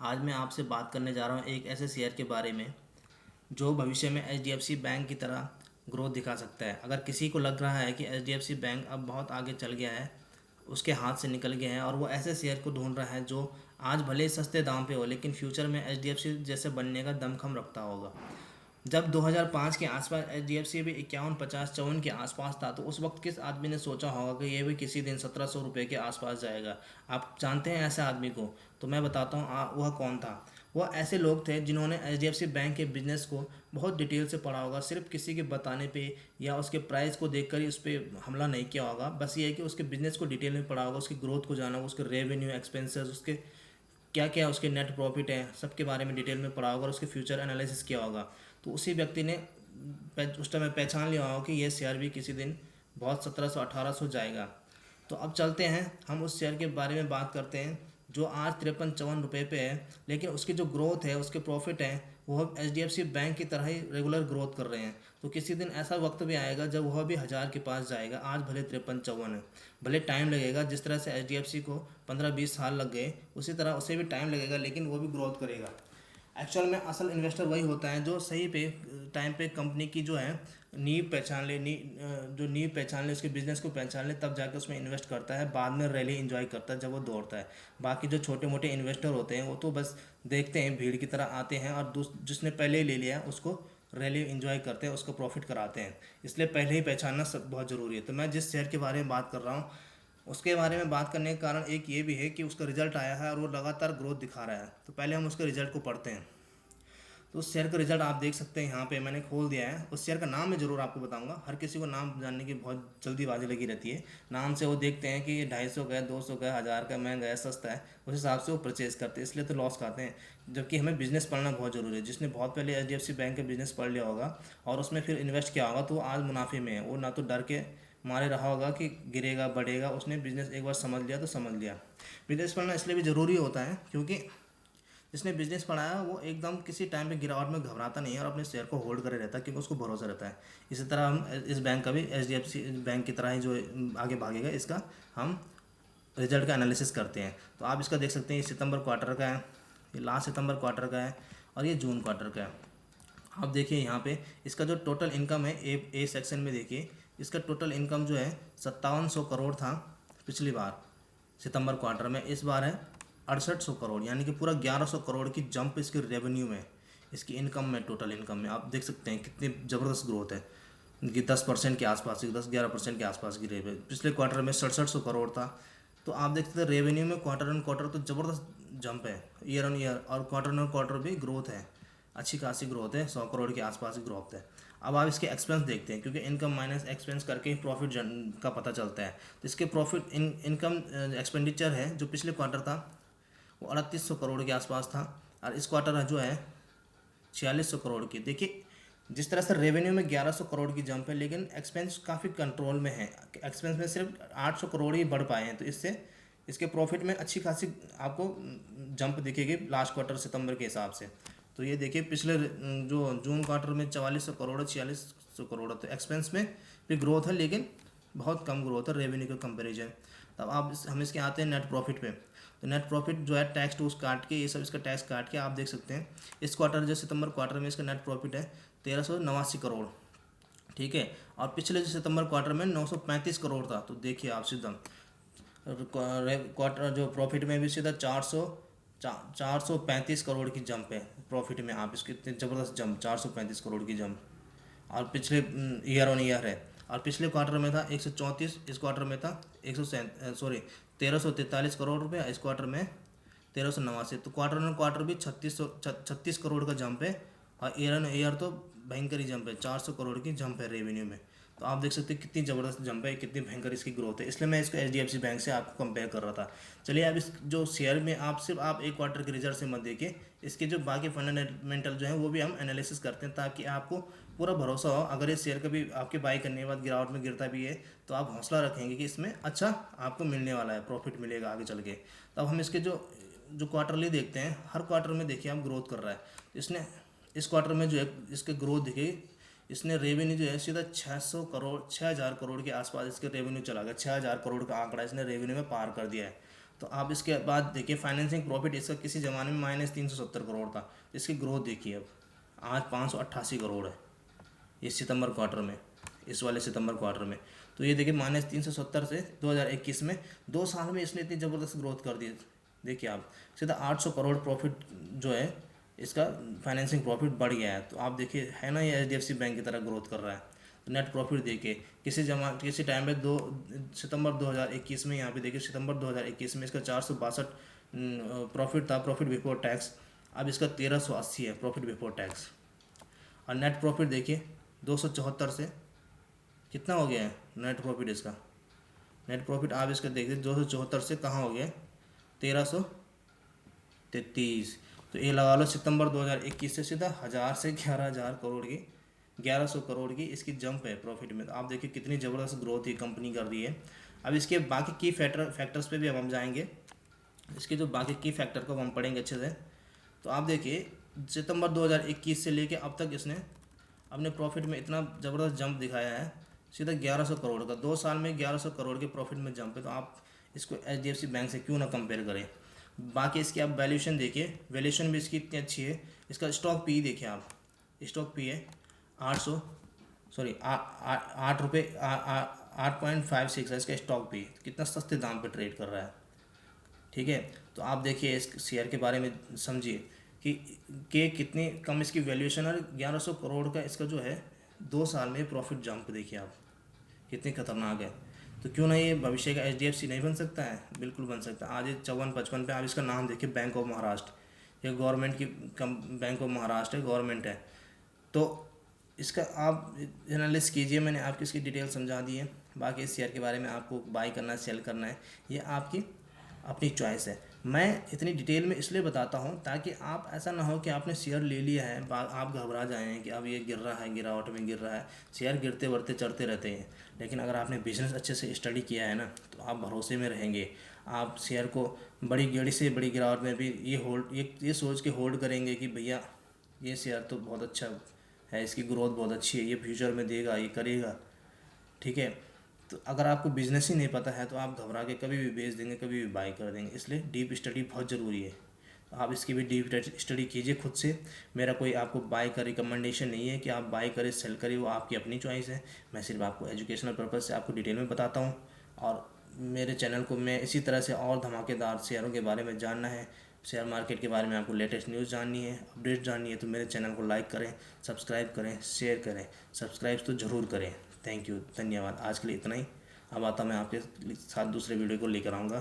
आज मैं आपसे बात करने जा रहा हूँ एक ऐसे शेयर के बारे में जो भविष्य में एचडीएफसी बैंक की तरह ग्रोथ दिखा सकता है। अगर किसी को लग रहा है कि एचडीएफसी बैंक अब बहुत आगे चल गया है, उसके हाथ से निकल गया है और वो ऐसे शेयर को ढूंढ रहा है जो आज भले ही सस्ते दाम पे हो लेकिन फ्यूचर में एचडीएफसी जैसे बनने का दमखम रखता होगा। जब 2005 के आसपास एचडीएफसी भी 51, 50, 54 के आसपास था तो उस वक्त किस आदमी ने सोचा होगा कि ये भी किसी दिन 1700 रुपये के आसपास जाएगा। आप जानते हैं ऐसे आदमी को? तो मैं बताता हूँ वह कौन था। वह ऐसे लोग थे जिन्होंने एचडीएफसी बैंक के बिजनेस को बहुत डिटेल से पढ़ा होगा, सिर्फ किसी के बताने पे या उसके प्राइस को देखकर ही उस पर हमला नहीं किया होगा। बस ये है कि उसके बिजनेस को डिटेल में पढ़ा होगा, उसकी ग्रोथ को जाना होगा, उसके रेवेन्यू एक्सपेंसेस, उसके क्या क्या उसके नेट प्रॉफिट है, सबके बारे में डिटेल में पढ़ा होगा और उसके फ्यूचर एनालिसिस किया होगा। तो उसी व्यक्ति ने उस टाइम पहचान लिया होगा कि ये शेयर भी किसी दिन बहुत 1700 1800 जाएगा। तो अब चलते हैं, हम उस शेयर के बारे में बात करते हैं जो आज 53 54 रुपये पे है, लेकिन उसकी जो ग्रोथ है, उसके प्रॉफिट हैं, वो H D F C bank की तरह ही रेगुलर ग्रोथ कर रहे हैं। तो किसी दिन ऐसा वक्त भी आएगा जब वह भी 1000 के पास जाएगा। आज भले 53 54 है, भले टाइम लगेगा, जिस तरह से एच डी एफ सी को 15 20 साल लग गए उसी तरह उसे भी टाइम लगेगा, लेकिन वो भी ग्रोथ करेगा। एक्चुअल में असल इन्वेस्टर वही होता है जो सही पे टाइम पे कंपनी की जो है नींव पहचान ले, जो नींव पहचान ले, उसके बिजनेस को पहचान ले, तब जाकर उसमें इन्वेस्ट करता है। बाद में रैली एंजॉय करता है जब वो दौड़ता है। बाकी जो छोटे मोटे इन्वेस्टर होते हैं वो तो बस देखते हैं, भीड़ की तरह आते हैं और जिसने पहले ही ले लिया उसको रैली एंजॉय करते हैं, उसको प्रॉफिट कराते हैं। इसलिए पहले ही पहचानना सब बहुत ज़रूरी है। तो मैं जिस शेयर के बारे में बात कर रहा हूँ उसके बारे में बात करने का कारण एक ये भी है कि उसका रिजल्ट आया है और वो लगातार ग्रोथ दिखा रहा है। तो पहले हम उसके रिजल्ट को पढ़ते हैं। तो उस शेयर का रिजल्ट आप देख सकते हैं, यहाँ पे मैंने खोल दिया है। उस शेयर का नाम मैं ज़रूर आपको बताऊंगा। हर किसी को नाम जानने की बहुत जल्दीबाजी लगी रहती है। नाम से वो देखते हैं कि ये 250 का है, 200 का है, 1000 का, महंगा है, सस्ता है, उस हिसाब से वो परचेज करते हैं, इसलिए तो लॉस खाते हैं। जबकि हमें बिजनेस पढ़ना बहुत ज़रूरी है। जिसने बहुत पहले H D F C bank का बिजनेस पढ़ लिया होगा और उसमें फिर इन्वेस्ट किया होगा तो वो आज मुनाफे में है। वो ना तो डर के मारे रहा होगा कि गिरेगा बढ़ेगा, उसने बिजनेस एक बार समझ लिया तो समझ लिया। बिजनेस पढ़ना इसलिए भी ज़रूरी होता है क्योंकि जिसने बिजनेस पढ़ाया वो एकदम किसी टाइम पे गिरावट में घबराता नहीं है और अपने शेयर को होल्ड करे रहता है क्योंकि उसको भरोसा रहता है। इसी तरह हम इस बैंक का भी H D F C bank की तरह ही जो आगे भागेगा, इसका हम रिजल्ट का एनालिसिस करते हैं। तो आप इसका देख सकते हैं, ये सितंबर क्वार्टर का है, ये लास्ट सितंबर क्वार्टर का है और ये जून क्वार्टर का है। आप देखिए यहाँ पे इसका जो टोटल इनकम है, ए सेक्शन में देखिए, इसका टोटल इनकम जो है 5700 करोड़ था पिछली बार सितंबर क्वार्टर में। इस बार है 6800 करोड़, यानी कि पूरा 1100 करोड़ की जंप इसके रेवेन्यू में, इसकी इनकम में, टोटल इनकम में। आप देख सकते हैं कितनी ज़बरदस्त ग्रोथ है कि 10% के आसपास की, 10 11% के आसपास की रेवेन्यू। पिछले क्वार्टर में 6700 करोड़ था। तो आप देखते थे रेवेन्यू में क्वार्टर ऑन क्वार्टर तो ज़बरदस्त जंप है, ईयर ऑन ईयर, और क्वार्टर ऑन क्वार्टर भी ग्रोथ है, अच्छी खासी ग्रोथ है, 100 करोड़ के आसपास की ग्रोथ है। अब आप इसके एक्सपेंस देखते हैं क्योंकि इनकम माइनस एक्सपेंस करके प्रॉफिट का पता चलता है। तो इसके प्रॉफिट इनकम एक्सपेंडिचर है जो पिछले क्वार्टर था वो 3800 करोड़ के आसपास था और इस क्वार्टर जो है 4600 करोड़ की। देखिए जिस तरह से रेवेन्यू में 1100 करोड़ की जंप है, लेकिन एक्सपेंस काफ़ी कंट्रोल में है। एक्सपेंस में सिर्फ 800 करोड़ ही बढ़ पाए हैं, तो इससे इसके प्रॉफिट में अच्छी खासी आपको जंप दिखेगी लास्ट क्वार्टर सितंबर के हिसाब से। तो ये देखिए पिछले जो जून क्वार्टर में 4400 करोड़, 4600 करोड़, तो एक्सपेंस में भी ग्रोथ है लेकिन बहुत कम ग्रोथ है रेवेन्यू के कंपेरिजन। तब आप हम इसके आते हैं नेट प्रॉफिट पे। तो नेट प्रॉफिट जो है टैक्स टूक्स काट के, ये सब इसका टैक्स काट के आप देख सकते हैं इस क्वार्टर जो सितंबर क्वार्टर में इसका नेट प्रॉफिट है 1389 करोड़, ठीक है। और पिछले जो सितंबर क्वार्टर में 935 करोड़ था। तो देखिए आप सीधा क्वार्टर जो प्रॉफिट में भी सीधा 435 करोड़ की जंप है प्रॉफिट में। आप इसकी इतनी ज़बरदस्त जंप, 435 करोड़ की जंप, और पिछले ईयर ऑन ईयर है। और पिछले क्वार्टर में था 134, इस क्वार्टर में था 1343 करोड़ रुपये, इस क्वार्टर में 1389। तो क्वार्टर ऑन क्वार्टर भी 36 करोड़ का जंप है और ईयर ऑन ईयर तो भयंकर ही जंप है, 400 करोड़ की जंप है रेवेन्यू में। तो आप देख सकते हैं कितनी ज़बरदस्त जंप है, कितनी भयंकर इसकी ग्रोथ है। इसलिए मैं इसको H D F C bank से आपको कंपेयर कर रहा था। चलिए अब इस जो शेयर में आप सिर्फ आप एक क्वार्टर के रिजल्ट से मत देखिए, इसके जो बाकी फंडामेंटल जो है वो भी हम एनालिसिस करते हैं ताकि आपको पूरा भरोसा हो। अगर ये शेयर कभी आपके बाई करने के बाद गिरावट में गिरता भी है तो आप हौसला रखेंगे कि इसमें अच्छा आपको मिलने वाला है, प्रॉफिट मिलेगा आगे चल के। तो अब हम इसके जो जो क्वार्टरली देखते हैं, हर क्वार्टर में देखिए आप ग्रोथ कर रहा है। इसने इस क्वार्टर में जो है इसके ग्रोथ दिखे, इसने रेवेन्यू जो है सीधा 600 करोड़, 6000 करोड़ के आसपास इसके रेवेन्यू चला गया। 6000 करोड़ का आंकड़ा इसने रेवेन्यू में पार कर दिया है। तो आप इसके बाद देखिए फाइनेंसिंग प्रॉफिट इसका किसी ज़माने में -370 करोड़ था। इसकी ग्रोथ देखिए, अब आज 588 करोड़ है इस सितंबर क्वार्टर में, इस वाले सितंबर क्वार्टर में। तो ये देखिए -370 से 2021 में 2 साल में इसने इतनी ज़बरदस्त ग्रोथ कर दी। देखिए आप सीधा 800 करोड़ प्रॉफिट जो है इसका फाइनेंसिंग प्रॉफिट बढ़ गया है। तो आप देखिए है ना, ये एचडीएफसी बैंक की तरह ग्रोथ कर रहा है। तो नेट प्रॉफिट देखिए किसी टाइम पे 2 सितंबर 2021 में, यहाँ पे देखिए सितंबर 2021 में इसका 462 प्रॉफिट था, प्रॉफिट बिफोर टैक्स। अब इसका 1380 है प्रॉफिट बिफोर टैक्स। और नेट प्रॉफिट देखिए 274 से कितना हो गया है नेट प्रॉफिट इसका। नेट प्रॉफिट आप इसका देखिए 274 से कहाँ हो गया, 1333। तो ये लगा लो सितंबर 2021 से सीधा 1000 से 11,000 करोड़ की, 1100 करोड़ की इसकी जंप है प्रॉफिट में। तो आप देखिए कितनी ज़बरदस्त ग्रोथ ये कंपनी कर रही है। अब इसके बाकी की फैक्टर्स पे भी हम जाएंगे, इसके जो बाकी की फैक्टर को हम पढ़ेंगे अच्छे से। तो आप देखिए सितंबर 2021 से लेके अब तक इसने अपने प्रॉफिट में इतना ज़बरदस्त जंप दिखाया है, सीधा 1100 करोड़ का। 2 साल में 1100 करोड़ के प्रॉफिट में जंप है। तो आप इसको एचडीएफसी बैंक से क्यों ना कंपेयर करें। बाकी इसकी आप वैल्यूशन देखिए, वैल्यूशन भी इसकी इतनी अच्छी है। इसका स्टॉक पी देखिए आप, स्टॉक पी है 800 सॉरी 8 रुपये 8.56 है इसका स्टॉक पी। कितना सस्ते दाम पे ट्रेड कर रहा है, ठीक है। तो आप देखिए इस शेयर के बारे में समझिए कि कितनी कम इसकी वैल्यूएशन और 1100 करोड़ का इसका जो है 2 साल में प्रॉफिट जंप देखिए आप कितनी खतरनाक है। तो क्यों ना ये भविष्य का एचडीएफसी नहीं बन सकता है, बिल्कुल बन सकता है। आज ये 54-55 पे आप इसका नाम देखिए, बैंक ऑफ महाराष्ट्र, ये गवर्नमेंट की बैंक ऑफ महाराष्ट्र है, गवर्नमेंट है। तो इसका आप एनालिसिस कीजिए, मैंने आपको इसकी डिटेल समझा दी है। बाकी इस शेयर के बारे में आपको बाई करना है सेल करना है, ये आपकी अपनी चॉइस है। मैं इतनी डिटेल में इसलिए बताता हूँ ताकि आप ऐसा ना हो कि आपने शेयर ले लिया है, आप घबरा जाएँ कि अब ये गिर रहा है, गिरावट में गिर रहा है। शेयर गिरते बढ़ते चढ़ते रहते हैं, लेकिन अगर आपने बिज़नेस अच्छे से स्टडी किया है ना, तो आप भरोसे में रहेंगे। आप शेयर को बड़ी गेड़ी से बड़ी गिरावट में भी ये सोच के होल्ड करेंगे कि भैया ये शेयर तो बहुत अच्छा है, इसकी ग्रोथ बहुत अच्छी है, ये फ्यूचर में देगा, ये करेगा, ठीक है। तो अगर आपको बिज़नेस ही नहीं पता है तो आप घबरा के कभी भी बेच देंगे, कभी भी बाई कर देंगे। इसलिए डीप स्टडी बहुत ज़रूरी है। तो आप इसकी भी डीप स्टडी कीजिए खुद से। मेरा कोई आपको बाई का रिकमेंडेशन नहीं है कि आप बाई करें सेल करें, वो आपकी अपनी चॉइस है। मैं सिर्फ आपको एजुकेशनल पर्पज़ से आपको डिटेल में बताता हूँ। और मेरे चैनल को मैं इसी तरह से और धमाकेदार शेयरों के बारे में जानना है, शेयर मार्केट के बारे में आपको लेटेस्ट न्यूज़ जाननी है, अपडेट जाननी है, तो मेरे चैनल को लाइक करें, सब्सक्राइब करें, शेयर करें। सब्सक्राइब तो ज़रूर करें। थैंक यू, धन्यवाद। आज के लिए इतना ही। अब आता मैं आपके साथ दूसरे वीडियो को लेकर आऊँगा।